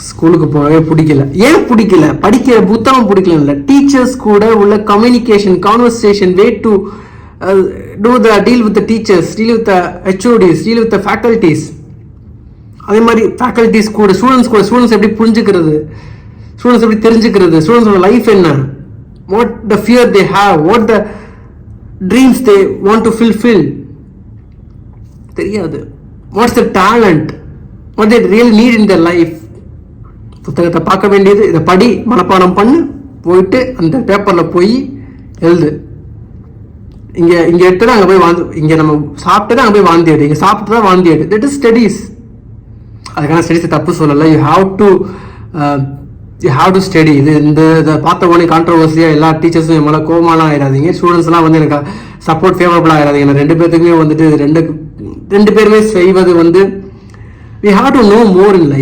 ஸ்கூலுக்கு போகவே பிடிக்கல. ஏன் பிடிக்கல? படிக்கிற புத்தகம் பிடிக்கல இல்லை, டீச்சர்ஸ் கூட உள்ள communication, conversation, way to do the deal with teachers, deal with HODs, deal with faculties. அதே மாதிரி ஃபேக்கல்டிஸ் கூட ஸ்டூடெண்ட்ஸ் எப்படி புரிஞ்சுக்கிறது, ஸ்டூடெண்ட்ஸ் எப்படி தெரிஞ்சுக்கிறது, ஸ்டூடெண்ட்ஸோட லைஃப் என்ன, what the fear they have, what the dreams they want to fulfil தெரியாது. What's the talent, what they really need in their life. புத்தகத்தை பார்க்க வேண்டியது, இதை படி, மனப்பாடம் பண்ணு, போயிட்டு அந்த பேப்பரில் போய் எழுது. இங்கே எடுத்து அங்கே போய் இங்கே நம்ம சாப்பிட்டு அங்கே போய் வாந்தி எடு, இங்கே சாப்பிட்டு தான் வாந்தி எடு. That is studies. அதுக்கான ஸ்டடீஸை தப்பு சொல்லலை. You have to study. இதை பார்த்த உடனே கான்ட்ரவர்சியாக எல்லா டீச்சர்ஸும் என் மேலே கோமாலாம் ஆயிடாதீங்க, ஸ்டூடெண்ட்ஸ்லாம் வந்து எனக்கு சப்போர்ட் ஃபேவரபுளாக ஆயிடாதீங்க. நான் ரெண்டு பேருக்குமே வந்துட்டு ரெண்டு பேருமே செய்வது we have to know more in life.